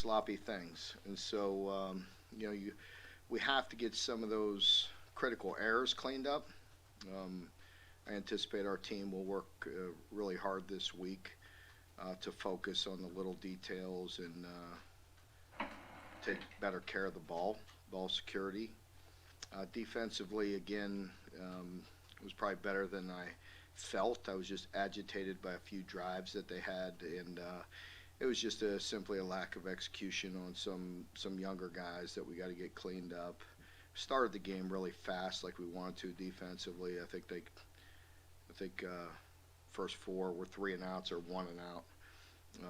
sloppy things, and so we have to get some of those critical errors cleaned up. Um, I anticipate our team will work really hard this week to focus on the little details and take better care of the ball security. Defensively, again, it was probably better than I felt. I was just agitated by a few drives that they had, and it was just simply a lack of execution on some younger guys that we got to get cleaned up. Started the game really fast, like we wanted to defensively. I think first four were three and outs or one and out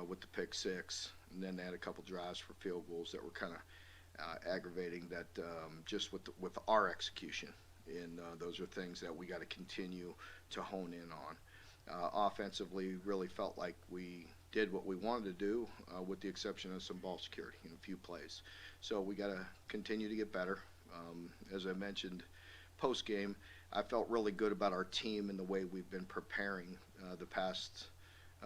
with the pick six, and then they had a couple drives for field goals that were kind of aggravating. That just with our execution, and those are things that we got to continue to hone in on. Offensively, really felt like we did what we wanted to do, with the exception of some ball security in a few plays. So we got to continue to get better. As I mentioned post game, I felt really good about our team and the way we've been preparing the past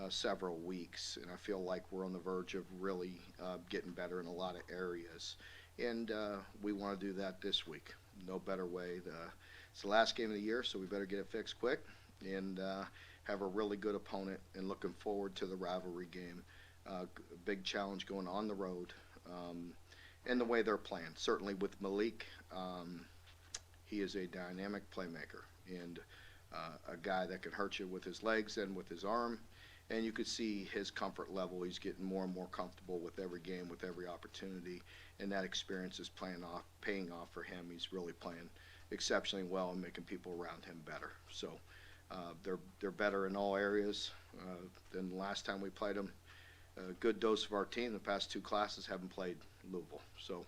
several weeks, and I feel like we're on the verge of really getting better in a lot of areas. And we want to do that this week. No better way. It's the last game of the year, so we better get it fixed quick and have a really good opponent. And looking forward to the rivalry game. Big challenge going on the road, and the way they're playing. Certainly with Malik, he is a dynamic playmaker and a guy that can hurt you with his legs and with his arm. And you could see his comfort level. He's getting more and more comfortable with every game, with every opportunity, and that experience is paying off for him. He's really playing exceptionally well and making people around him better. So they're better in all areas than the last time we played them. A good dose of our team. The past two classes haven't played Louisville, so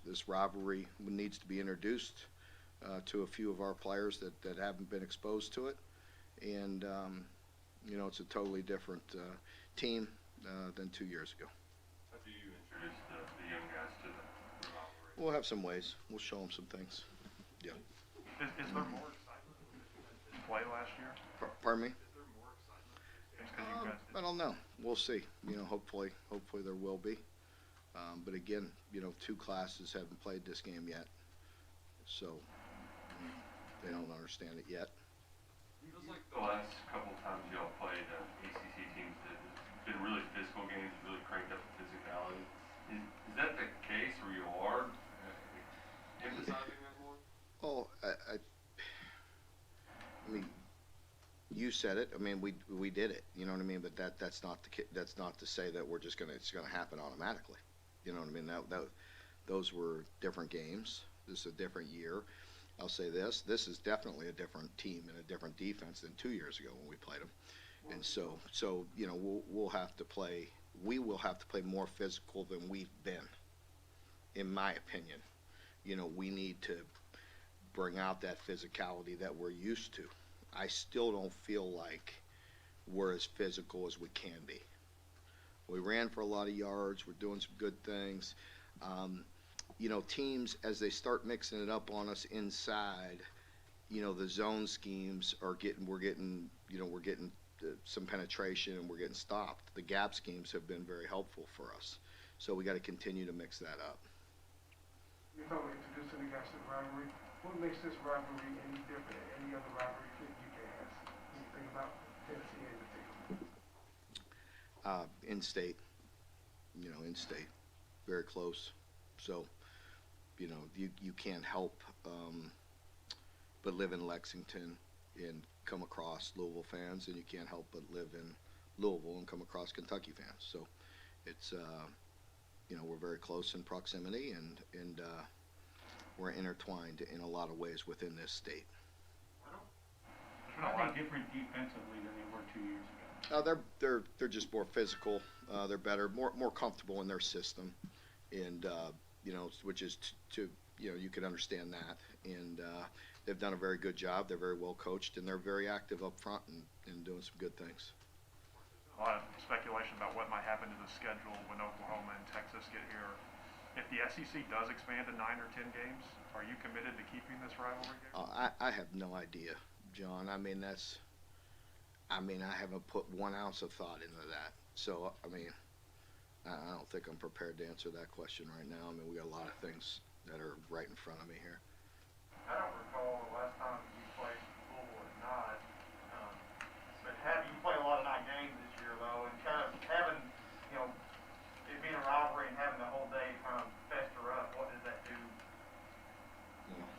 this rivalry needs to be introduced to a few of our players that haven't been exposed to it, and it's a totally different team than 2 years ago. How do you introduce the young guys to the rivalry? We'll have some ways. We'll show them some things. Yeah. Is there more excitement in play last year? Pardon me? Is there more excitement just because you guys I don't know. We'll see. Hopefully there will be. But again, two classes haven't played this game yet, so they don't understand it yet. It feels like the last couple times y'all played ACC teams that have been really physical games, really cranked up the physicality. Is that the case where you are emphasizing that more? Oh, I mean, you said it. I mean, we did it. You know what I mean? But that's not to say that it's gonna happen automatically. You know what I mean? Those were different games. This is a different year. I'll say this. This is definitely a different team and a different defense than 2 years ago when we played them. And so we'll have to play. We will have to play more physical than we've been, in my opinion. We need to bring out that physicality that we're used to. I still don't feel like we're as physical as we can be. We ran for a lot of yards. We're doing some good things. Teams, as they start mixing it up on us inside, the zone schemes we're getting some penetration and we're getting stopped. The gap schemes have been very helpful for us. So we got to continue to mix that up. You're talking about introducing the guys to the rivalry. What makes this rivalry any different than any other rivalry you guys? When you think about Tennessee in particular? In-state, in-state, very close. So, you can't help but live in Lexington and come across Louisville fans, and you can't help but live in Louisville and come across Kentucky fans. So, it's we're very close in proximity, and we're intertwined in a lot of ways within this state. Are they different defensively than they were 2 years ago? They're just more physical. They're better, more comfortable in their system, and which is you can understand that. And they've done a very good job. They're very well coached, and they're very active up front and doing some good things. A lot of speculation about what might happen to the schedule when Oklahoma and Texas get here. If the SEC does expand to 9 or 10 games, are you committed to keeping this rivalry game? I have no idea, John. I haven't put 1 ounce of thought into that. So, I don't think I'm prepared to answer that question right now. I mean, we got a lot of things that are right in front of me here. I don't recall the last time you played Louisville at night. Um, but you played a lot of night games this year, though, and kind of having, you know, it being a rivalry and having the whole day kind of fester up. What does that do? You know,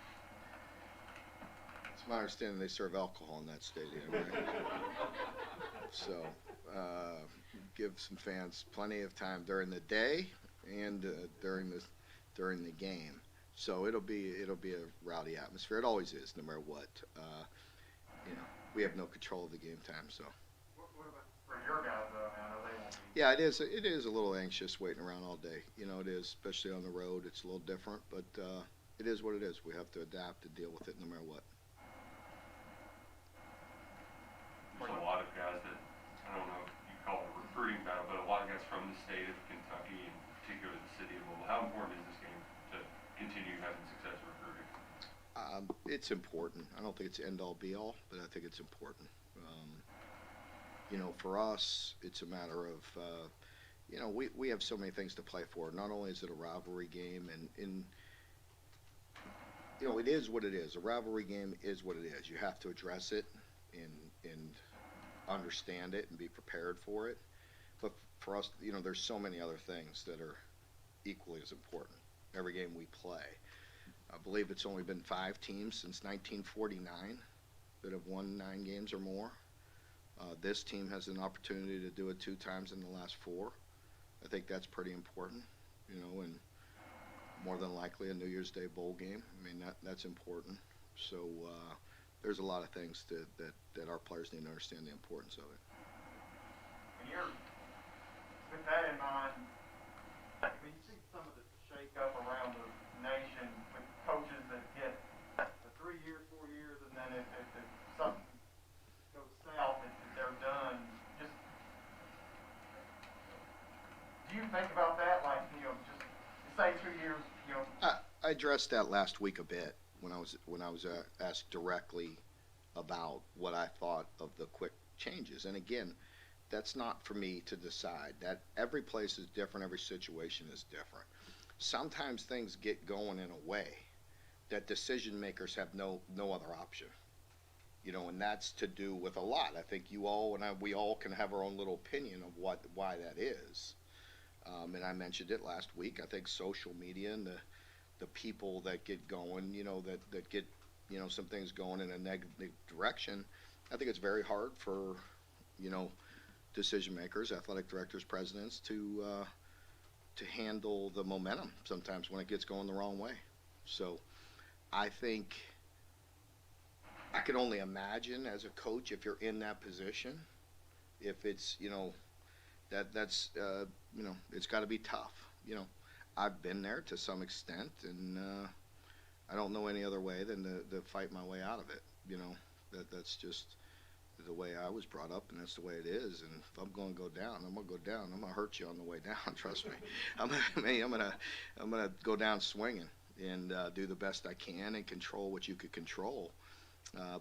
it's my understanding they serve alcohol in that stadium, right? So, give some fans plenty of time during the day and during the game. So it'll be a rowdy atmosphere. It always is, no matter what. We have no control of the game time, so. What about for your guys, though? I know they won't be. Yeah, it is. It is a little anxious waiting around all day. It is, especially on the road. It's a little different, but it is what it is. We have to adapt and deal with it no matter what. There's a lot of guys that, I don't know if you call it a recruiting battle, but a lot of guys from the state of Kentucky, and particularly the city of Louisville. How important is this game to continue having success recruiting? It's important. I don't think it's end all be all, but I think it's important. For us, it's a matter of, we have so many things to play for. Not only is it a rivalry game, and it is what it is. A rivalry game is what it is. You have to address it and understand it and be prepared for it. But for us, there's so many other things that are equally as important every game we play. I believe it's only been 5 teams since 1949 that have won 9 games or more. This team has an opportunity to do it 2 times in the last 4. I think that's pretty important, and more than likely a New Year's Day bowl game. I mean, that's important. So there's a lot of things that our players need to understand the importance of it. With that in mind, when you see some of the shake-up around the nation with coaches that get the 3 years, 4 years, and then if something goes south, if they're done, just do you think about that? Like, just say 2 years, I addressed that last week a bit when I was asked directly about what I thought of the quick changes. And again, that's not for me to decide. That every place is different, every situation is different. Sometimes things get going in a way that decision makers have no other option. And that's to do with a lot. I think you all and we all can have our own little opinion of why that is. And I mentioned it last week. I think social media and the people that get going, that get some things going in a negative direction. I think it's very hard for decision makers, athletic directors, presidents to handle the momentum sometimes when it gets going the wrong way. So I think I can only imagine as a coach, if you're in that position, if it's that's it's got to be tough. I've been there to some extent, and I don't know any other way than to fight my way out of it. That's just the way I was brought up, and that's the way it is. And if I'm going to go down, I'm going to go down. I'm going to hurt you on the way down. Trust me. I'm gonna go down swinging and do the best I can and control what you could control.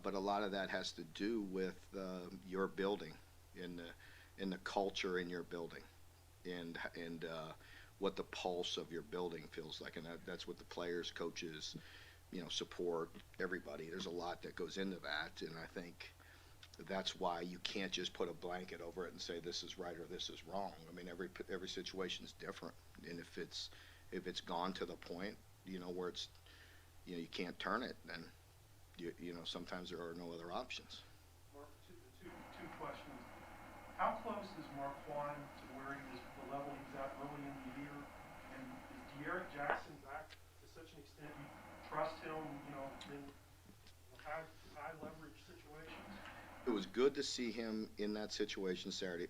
But a lot of that has to do with your building and the culture in your building, and what the pulse of your building feels like, and that's what the players, coaches, support, everybody. There's a lot that goes into that, and I think that's why you can't just put a blanket over it and say this is right or this is wrong. I mean, every situation is different, and if it's gone to the point, where it's, you can't turn it, then sometimes there are no other options. Mark, two questions. How close is Marquand to where he was, the level he was at early in the year? And is De'Aaron Jackson back to such an extent you trust him, in high leverage situations? It was good to see him in that situation Saturday.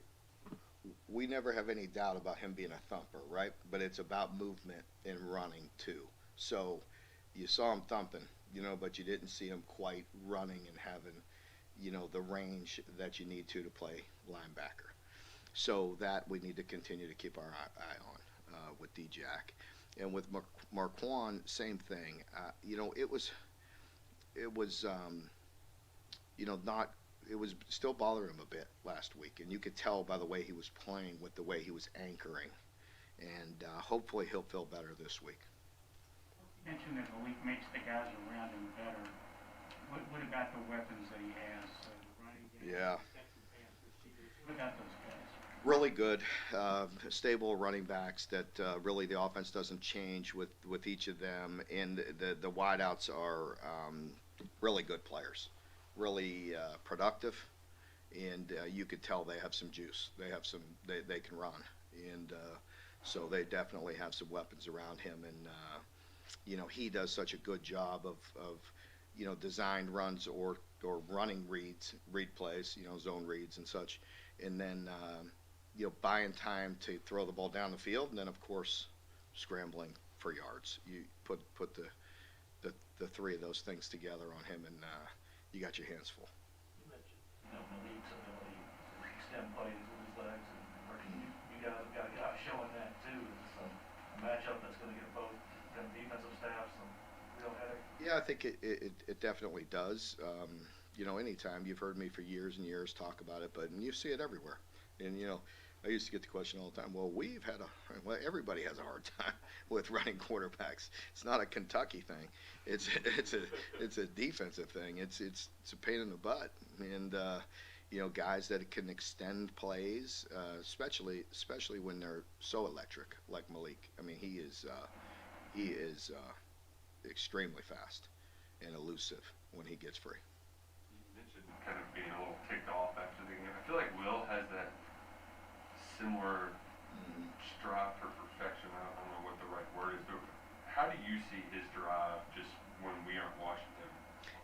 We never have any doubt about him being a thumper, right? But it's about movement and running too. So you saw him thumping, but you didn't see him quite running and having, the range that you need to play linebacker. So that we need to continue to keep our eye on with D-Jack. And with Marquand, same thing. It was still bothering him a bit last week, and you could tell by the way he was playing with the way he was anchoring and hopefully he'll feel better this week. You mentioned that Malik makes the guys around him better. What about the weapons that he has? The running game, Yeah. second pass receivers. What about those guys? Really good, stable running backs that really the offense doesn't change with each of them, and the wideouts are really good players, really productive, and you could tell they have some juice. They have some. They can run, and so they definitely have some weapons around him. And he does such a good job of designed runs or running read plays, zone reads and such, and then buying time to throw the ball down the field, and then of course scrambling for yards. You put the three of those things together on him, and you got your hands full. You mentioned, Malik's ability to extend plays with his legs, and you guys have got guys showing that too. Is this a matchup that's going to give both them defensive staffs some real headache? Yeah, I think it definitely does. Anytime, you've heard me for years and years talk about it, and you see it everywhere. And I used to get the question all the time. Well, everybody has a hard time with running quarterbacks. It's not a Kentucky thing. It's a defensive thing. It's a pain in the butt. And guys that can extend plays, especially when they're so electric, like Malik. I mean, he is extremely fast and elusive when he gets free. You mentioned kind of being a little ticked off after the game. I feel like Will has that similar strive for perfection. I don't know what the right word is, but how do you see his drive just when we aren't watching him?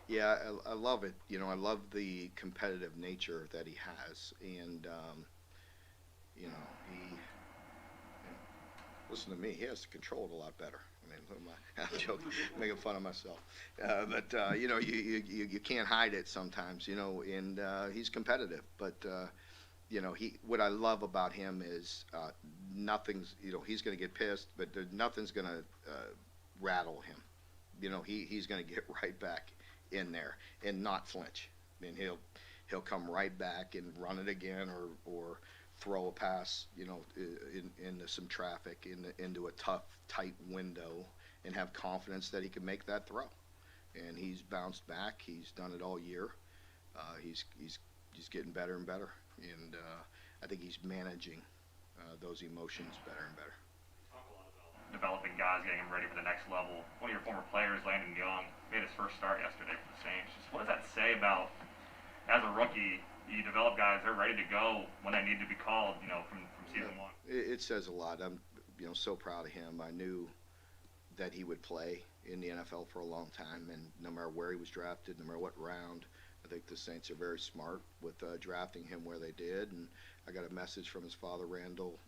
Yeah, I love it. I love the competitive nature that he has, and he. Listen to me. He has to control it a lot better. I mean, I'm joking, making fun of myself, but you can't hide it sometimes. And he's competitive, but. What I love about him is nothing's, he's going to get pissed, but nothing's going to rattle him. He's going to get right back in there and not flinch. I mean, he'll come right back and run it again, or throw a pass, into some traffic, into a tough, tight window, and have confidence that he can make that throw. And he's bounced back. He's done it all year. He's getting better and better. And I think he's managing those emotions better and better. Talk a lot about developing guys, getting them ready for the next level. One of your former players, Landon Young, made his first start yesterday for the Saints. Just what does that say about, as a rookie, you develop guys, they're ready to go when they need to be called, from season one? It says a lot. I'm so proud of him. I knew that he would play in the NFL for a long time, and no matter where he was drafted, no matter what round, I think the Saints are very smart with drafting him where they did. And I got a message from his father, Randall,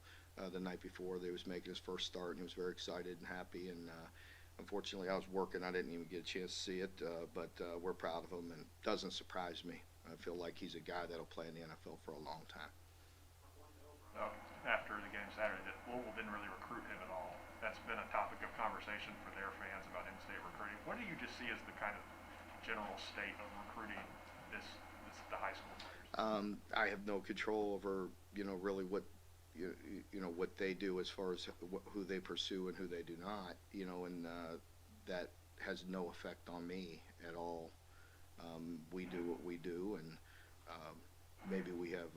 the night before that he was making his first start, and he was very excited and happy. And unfortunately, I was working. I didn't even get a chance to see it, but we're proud of him, and it doesn't surprise me. I feel like he's a guy that'll play in the NFL for a long time. After the game Saturday, that Louisville didn't really recruit him at all. That's been a topic of conversation for their fans about in-state recruiting. What do you just see as the kind of general state of recruiting the high school players? I have no control over really what what they do as far as who they pursue and who they do not. And that has no effect on me at all. We do what we do, and maybe we have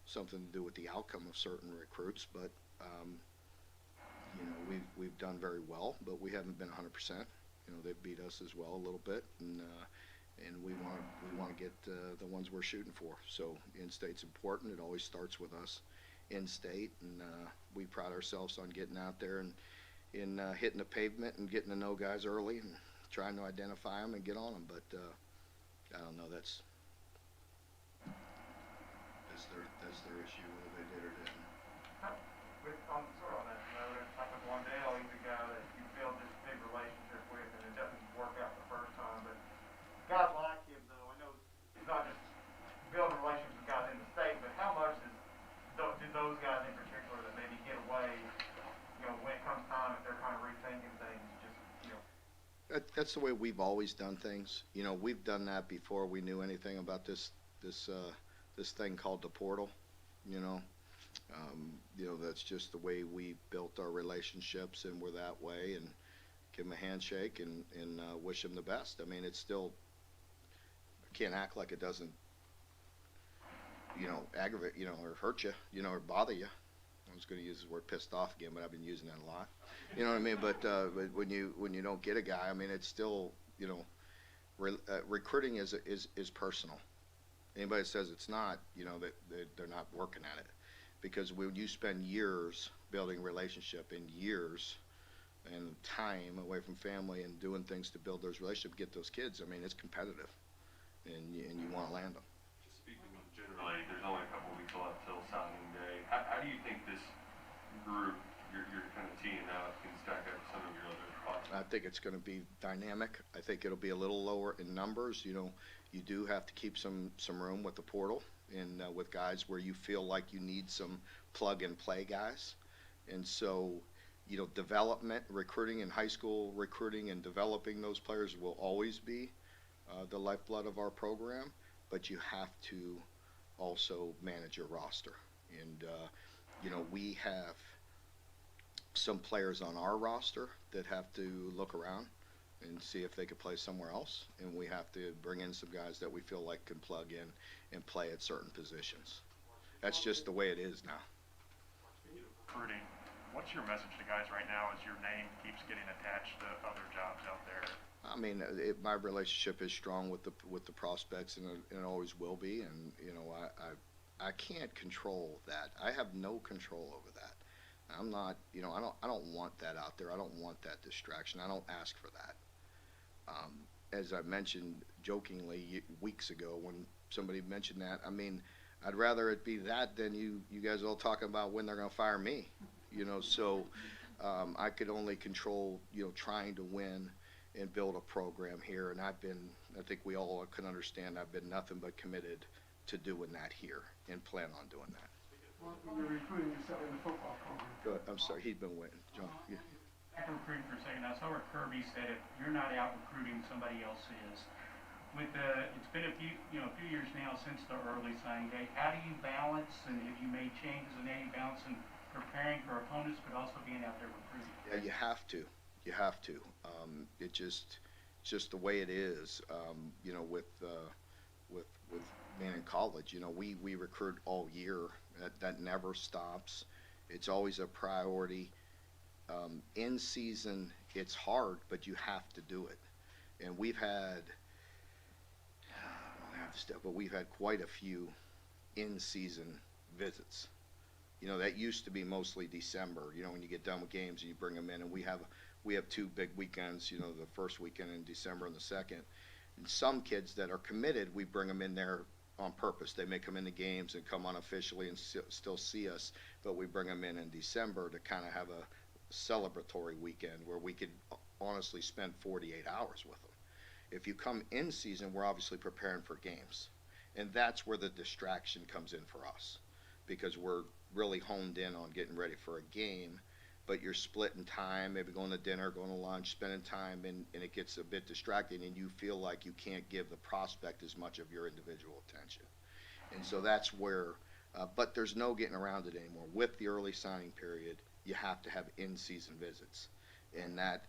something to do with the outcome of certain recruits, but we've done very well, but we haven't been 100%. They've beat us as well a little bit, and we want to get the ones we're shooting for. So in-state's important. It always starts with us in-state, and we pride ourselves on getting out there and hitting the pavement and getting to know guys early and trying to identify them and get on them. But I don't know. That's their issue, whether they did or didn't. On that note, I think Wandale, he's a guy that you build this big relationship with, and it doesn't work out the first time. But guys like him, though, I know it's not just building relationships with guys in the state, but how much do those guys in particular that maybe get away, when it comes time, if they're kind of rethinking things, That's the way we've always done things. We've done that before we knew anything about this thing called the portal. You know, that's just the way we built our relationships, and we're that way. And give them a handshake and wish them the best. I mean, it's still, I can't act like it doesn't, you know, aggravate, you know, or hurt you, you know, or bother you. I was going to use the word pissed off again, but I've been using that a lot. You know what I mean? But when you don't get a guy, I mean, it's still, you know, recruiting is personal. Anybody that says it's not, you know, that they're not working at it, because when you spend years building a relationship and years and time away from family and doing things to build those relationships, get those kids, I mean, it's competitive, and you want to land them. Just speaking of generally, there's only a couple weeks left till signing day. How do you think this group you're kind of teeing up can stack up some of your other prospects? I think it's going to be dynamic. I think it'll be a little lower in numbers. You know, you do have to keep some room with the portal and with guys where you feel like you need some plug and play guys. And so, you know, development, recruiting in high school, recruiting and developing those players will always be the lifeblood of our program. But you have to also manage your roster. And, you know, we have some players on our roster that have to look around and see if they could play somewhere else, and we have to bring in some guys that we feel like can plug in and play at certain positions. That's just the way it is now. Recruiting, what's your message to guys right now as your name keeps getting attached to other jobs out there? I mean, my relationship is strong with the prospects, and it always will be. And you know, I can't control that. I have no control over that. I'm not, you know, I don't want that out there. I don't want that distraction. I don't ask for that. As I mentioned jokingly weeks ago when somebody mentioned that, I mean, I'd rather it be that than you guys all talking about when they're going to fire me. You know, so I could only control, you know, trying to win and build a program here. And I think we all can understand, I've been nothing but committed to doing that here and plan on doing that. Well, you're recruiting yourself in the football program. Good. I'm sorry. He's been waiting. John. Yeah. Back to recruiting for a second. I saw where Kirby said if you're not out recruiting, somebody else is. It's been a few years now since the early signing day. How do you balance, and have you made changes in any balance in preparing for opponents, but also being out there recruiting? Yeah, you have to. You have to. It's just the way it is. You know, with being in college, you know, we recruit all year. That never stops. It's always a priority. In season, it's hard, but you have to do it. And we've had quite a few in-season visits. You know, that used to be mostly December. You know, when you get done with games, you bring them in, and we have two big weekends. You know, the first weekend in December and the second. And some kids that are committed, we bring them in there on purpose. They may come in the games and come unofficially and still see us, but we bring them in December to kind of have a celebratory weekend where we could honestly spend 48 hours with them. If you come in season, we're obviously preparing for games, and that's where the distraction comes in for us, because we're really honed in on getting ready for a game, but you're splitting time, maybe going to dinner, going to lunch, spending time, and it gets a bit distracting, and you feel like you can't give the prospect as much of your individual attention. And so that's where, but there's no getting around it anymore. With the early signing period, you have to have in-season visits, and that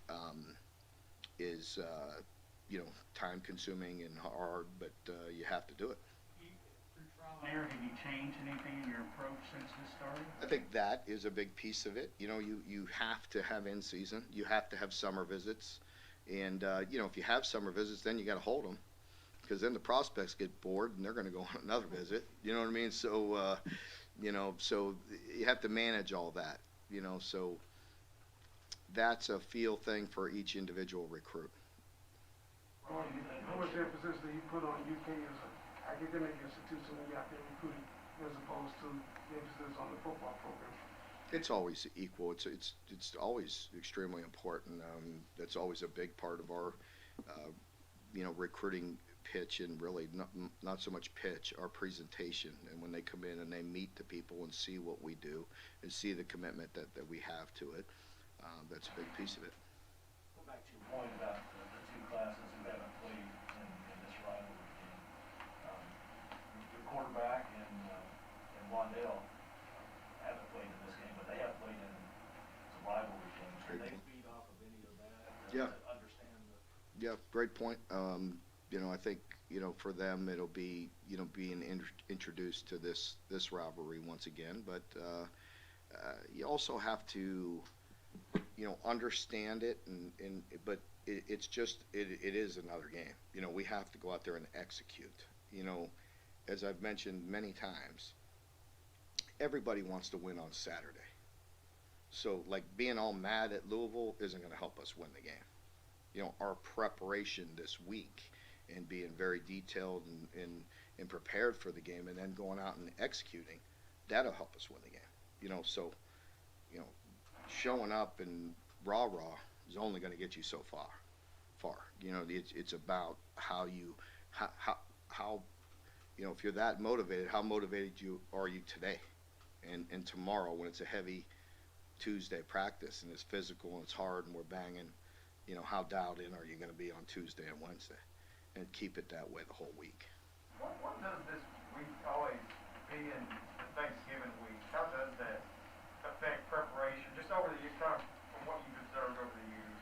is, you know, time-consuming and hard, but you have to do it. Through trial and error, have you changed anything in your approach since this started? I think that is a big piece of it. You know, you have to have in-season. You have to have summer visits. And, you know, if you have summer visits, then you got to hold them, because then the prospects get bored and they're going to go on another visit. You know what I mean? So, you know, so you have to manage all that, you know. So that's a feel thing for each individual recruit. How much emphasis do you put on UK as an academic institution when you're out there recruiting, as opposed to the emphasis on the football program? It's always equal. It's always extremely important. That's always a big part of our, you know, recruiting pitch, and really not so much pitch, our presentation. And when they come in and they meet the people and see what we do and see the commitment that we have to it, that's a big piece of it. Go back to your point about the two classes who haven't played in this rivalry game. Your quarterback and Wandale, haven't played in this game, but they have played in some rivalry games. Can Great they point. feed off of any of that Yeah. to understand the? Yeah, great point. I think, for them it'll be, being introduced to this rivalry once again. But you also have to, understand it, but it's just it is another game. We have to go out there and execute. As I've mentioned many times, everybody wants to win on Saturday. So, like, being all mad at Louisville isn't going to help us win the game. Our preparation this week and being very detailed and prepared for the game, and then going out and executing, that'll help us win the game. So, showing up and rah is only going to get you so far. It's about how if you're that motivated, how motivated are you today and tomorrow, when it's a heavy Tuesday practice and it's physical and it's hard and we're banging. How dialed in are you going to be on Tuesday and Wednesday, and keep it that way the whole week? What does this week always being the Thanksgiving week, how does that affect preparation, just over the years, kind of from what you've observed over the years?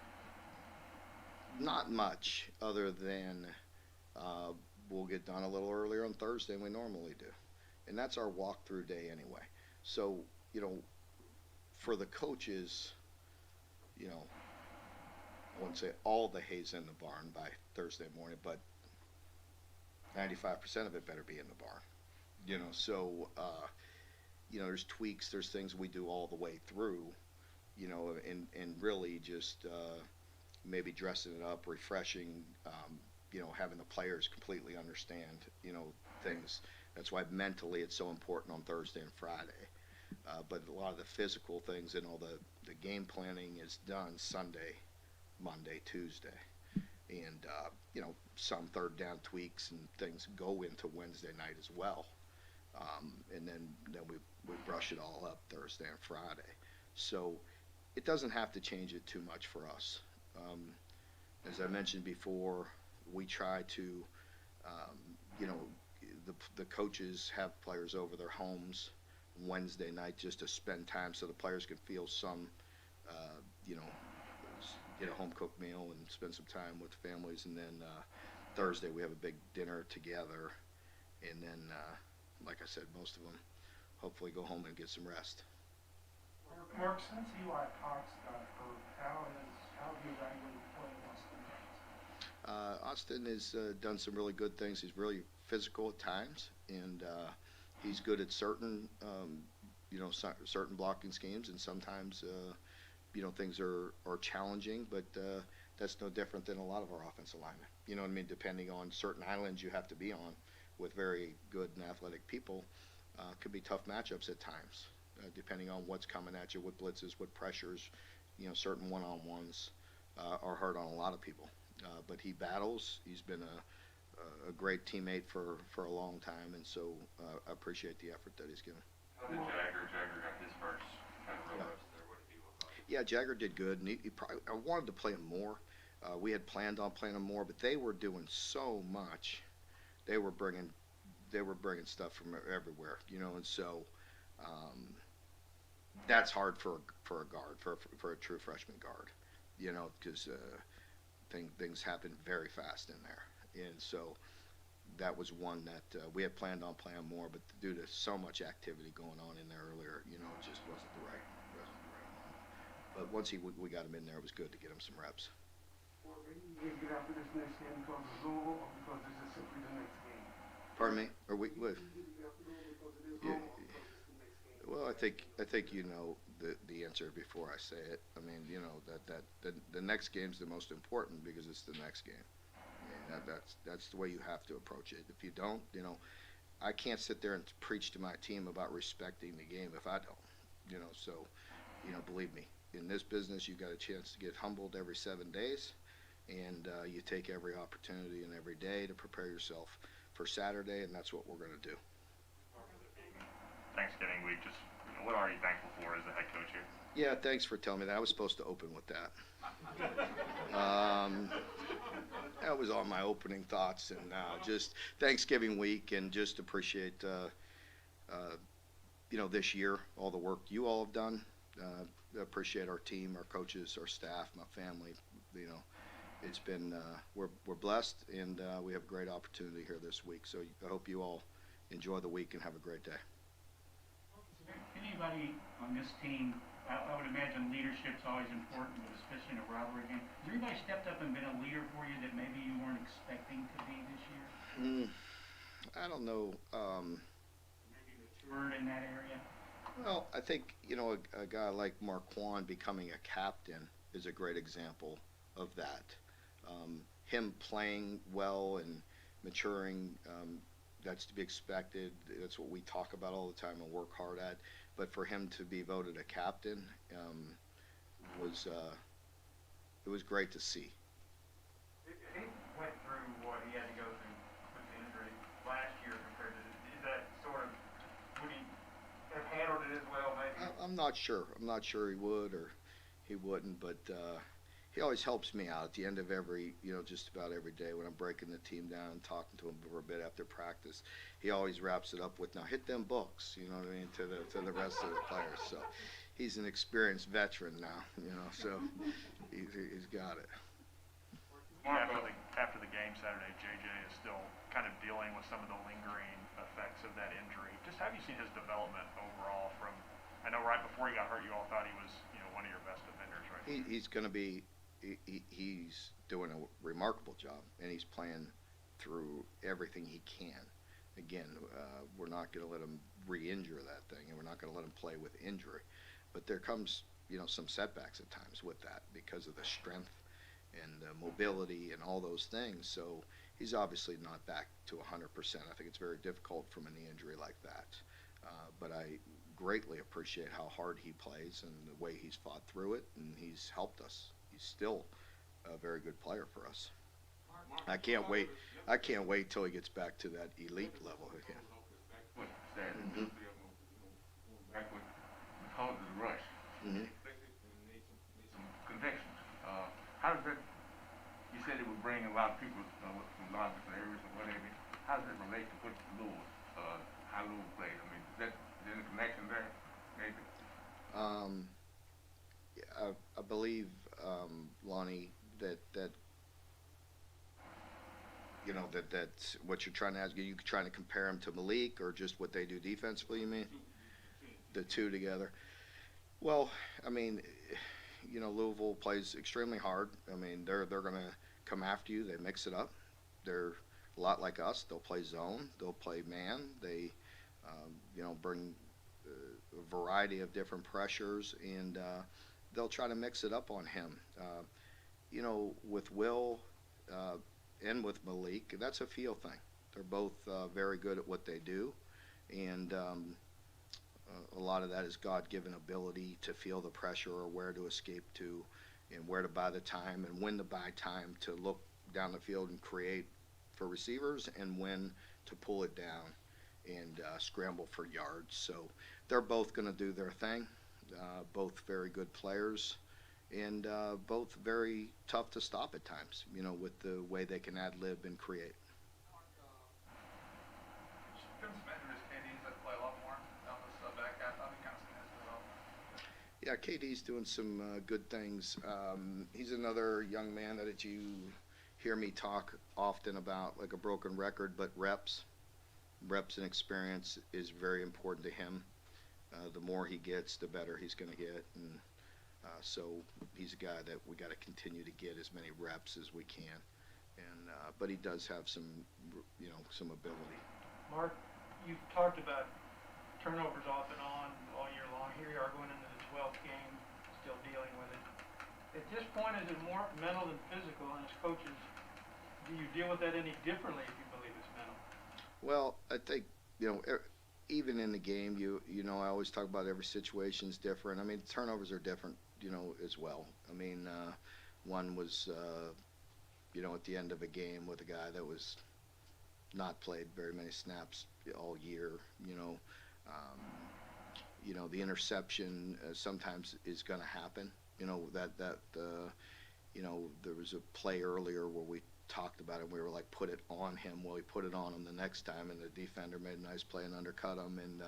Not much, other than we'll get done a little earlier on Thursday than we normally do, and that's our walkthrough day anyway. So, for the coaches, I wouldn't say all the hay's in the barn by Thursday morning, but 95% of it better be in the barn. So there's tweaks, there's things we do all the way through, and really just maybe dressing it up, refreshing, having the players completely understand, things. That's why mentally it's so important on Thursday and Friday. But a lot of the physical things and all the game planning is done Sunday, Monday, Tuesday. And, some third down tweaks and things go into Wednesday night as well. And then we brush it all up Thursday and Friday. So it doesn't have to change it too much for us. As I mentioned before, we try to, the coaches have players over their homes Wednesday night just to spend time so the players can feel some, get a home cooked meal and spend some time with families. And then Thursday we have a big dinner together. And then, like I said, most of them hopefully go home and get some rest. Mark, since Eli Cox got hurt, how have you evaluated playing Austin? Austin has done some really good things. He's really physical at times, and he's good at certain, certain blocking schemes, and sometimes, things are challenging, but that's no different than a lot of our offensive linemen. You know what I mean? Depending on certain islands you have to be on with very good and athletic people, could be tough matchups at times, depending on what's coming at you, what blitzes, what pressures, certain one-on-ones are hard on a lot of people. But he battles. He's been a great teammate for a long time, and so I appreciate the effort that he's given. How did Jagger got his first kind of real rest there? What did he look like? Yeah, Jagger did good, and he probably, I wanted to play him more. We had planned on playing him more, but they were doing so much. They were bringing stuff from everywhere, and so that's hard for a guard, for a true freshman guard, because things happen very fast in there, and so that was one that we had planned on playing more, but due to so much activity going on in there earlier, it just wasn't the right moment. But once we got him in there, it was good to get him some reps. Well, maybe you get after this next game because of Louisville, or because this is simply the next game? Pardon me? Are we? What? Yeah. Well, I think the answer before I say it. I mean, that the next game's the most important because it's the next game. I mean, that's the way you have to approach it. If you don't, I can't sit there and preach to my team about respecting the game if I don't. So, believe me, in this business, you got a chance to get humbled every 7 days, and you take every opportunity and every day to prepare yourself for Saturday, and that's what we're going to do. Thanksgiving week, just what are you thankful for as the head coach here? Yeah, thanks for telling me that. I was supposed to open with that. That was all my opening thoughts, and just Thanksgiving week, and just appreciate this year, all the work you all have done. Appreciate our team, our coaches, our staff, my family. It's been we're blessed, and we have a great opportunity here this week. So I hope you all enjoy the week and have a great day. Is there anybody on this team? I would imagine leadership's always important, but especially in a rivalry game. Has anybody stepped up and been a leader for you that maybe you weren't expecting to be this year? I don't know. Maybe matured in that area? Well, I think a guy like Marquand becoming a captain is a great example of that. Him playing well and maturing, that's to be expected. That's what we talk about all the time and work hard at. But for him to be voted a captain was it was great to see. He went through what he had to go through with the injury last year compared to is that sort of would he have handled it as well maybe? I'm not sure. I'm not sure he would or he wouldn't, but he always helps me out at the end of every, just about every day when I'm breaking the team down and talking to him for a bit after practice. He always wraps it up with, "Now hit them books," you know what I mean, to the rest of the players. So he's an experienced veteran now, so he's got it. After the game Saturday, JJ is still kind of dealing with some of the lingering effects of that injury. Just have you seen his development overall from, I know right before he got hurt you all thought he was, one of your best defenders, right? He's going to be, he's doing a remarkable job, and he's playing through everything he can. Again, we're not going to let him re-injure that thing, and we're not going to let him play with injury. But there comes, some setbacks at times with that because of the strength and the mobility and all those things. So he's obviously not back to 100%. I think it's very difficult from a knee injury like that. But I greatly appreciate how hard he plays and the way he's fought through it, and he's helped us. He's still a very good player for us. I can't wait till he gets back to that elite level again. Back with because of the rush. Mm-hmm. Need some connections. How does that? You said it would bring a lot of people from a lot of different areas and whatever. How does that relate to what Louisville, how Louisville played? I mean, is there any connection there? Maybe. I believe, Lonnie, that's what you're trying to ask. You trying to compare him to Malik or just what they do defensively, you mean? The two together. Well, I mean, Louisville plays extremely hard. I mean, they're going to come after you. They mix it up. They're a lot like us. They'll play zone. They'll play man. They, bring a variety of different pressures, and they'll try to mix it up on him. With Will and with Malik, that's a feel thing. They're both very good at what they do, and a lot of that is God-given ability to feel the pressure or where to escape to and where to buy the time and when to buy time to look down the field and create for receivers and when to pull it down and scramble for yards. So they're both going to do their thing, both very good players and both very tough to stop at times, with the way they can ad-lib and create. Yeah, KD's doing some good things. He's another young man that you hear me talk often about, like a broken record, but reps and experience is very important to him. The more he gets, the better he's going to get, and so he's a guy that we got to continue to get as many reps as we can. And but he does have some ability. Mark, you've talked about turnovers off and on all year long. Here you are going into the 12th game, still dealing with it. At this point, is it more mental than physical? And as coaches, do you deal with that any differently if you believe it's mental? Well, I think, even in the game, I always talk about every situation is different. I mean, turnovers are different, as well. I mean, one was, at the end of a game with a guy that was not played very many snaps all year, the interception sometimes is going to happen. There was a play earlier where we talked about it. We were like, put it on him. Well, he put it on him the next time, and the defender made a nice play and undercut him. And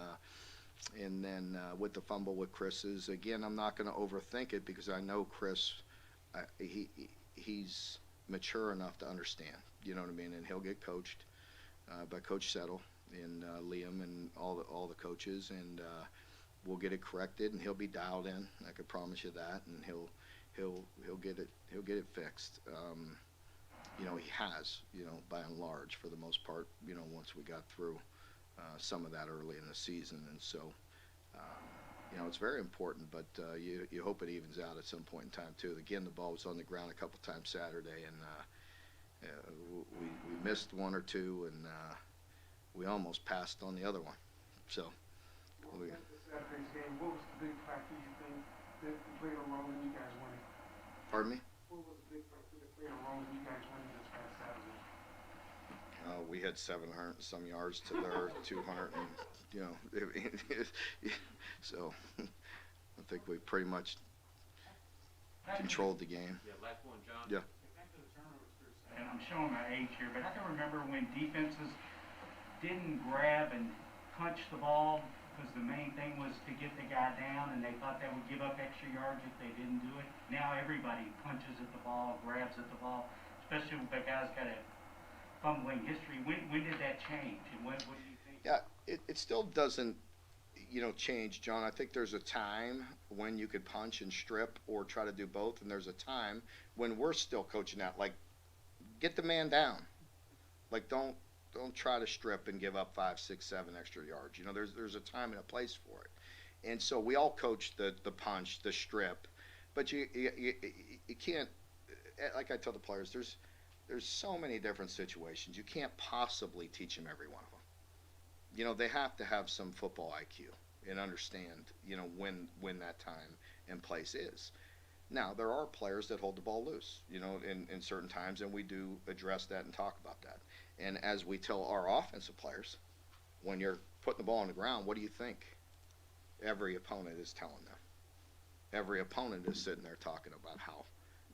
And then with the fumble with Chris's, again, I'm not going to overthink it because I know Chris, he's mature enough to understand. You know what I mean? And he'll get coached by Coach Settle and Liam and all the coaches, and we'll get it corrected, and he'll be dialed in. I can promise you that, and he'll get it fixed. You know, he has, you know, by and large, for the most part, you know, once we got through some of that early in the season. And so, you know, it's very important, but you hope it evens out at some point in time, too. Again, the ball was on the ground a couple times Saturday, and we missed one or two, and we almost passed on the other one. So, Saturday's game, what was the big factor you think that played a role in you guys winning? pardon me? What was the big factor that played a role in you guys winning this past Saturday? We had 700 and some yards to their 200, and you know, so I think we pretty much controlled the game. Yeah, last one, John. Yeah. Back to the turnovers for a second. I'm showing my age here, but I can remember when defenses didn't grab and punch the ball because the main thing was to get the guy down, and they thought that would give up extra yards if they didn't do it. Now everybody punches at the ball, grabs at the ball, especially when the guy's got a fumbling history. When did that change, and what do you think? Yeah, it still doesn't, you know, change, John. I think there's a time when you could punch and strip or try to do both, and there's a time when we're still coaching that, like, get the man down. Like, don't try to strip and give up 5, 6, 7 extra yards. You know, there's a time and a place for it. And so we all coach the punch, the strip, but you can't, like I tell the players, there's so many different situations. You can't possibly teach them every one of them. You know, they have to have some football IQ and understand, you know, when that time and place is. Now, there are players that hold the ball loose, you know, in certain times, and we do address that and talk about that. And as we tell our offensive players, when you're putting the ball on the ground, what do you think every opponent is telling them? Every opponent is sitting there talking about how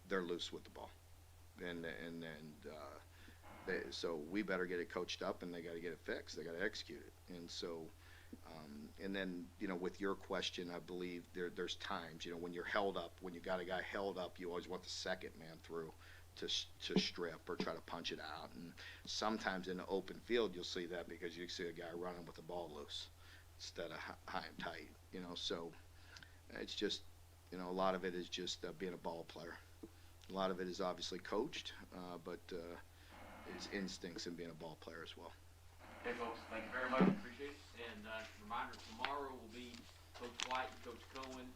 they're loose with the ball. So we better get it coached up, and they got to get it fixed. They got to execute it. And so, and then, you know, with your question, I believe there's times, you know, when you're held up, when you got a guy held up, you always want the second man through to strip or try to punch it out. And sometimes in the open field, you'll see that because you see a guy running with the ball loose instead of high and tight, you know. So it's just, you know, a lot of it is just being a ball player. A lot of it is obviously coached, but it's instincts in being a ball player as well. Okay, folks, thank you very much. Appreciate it. And reminder, tomorrow will be Coach White and Coach Cohen.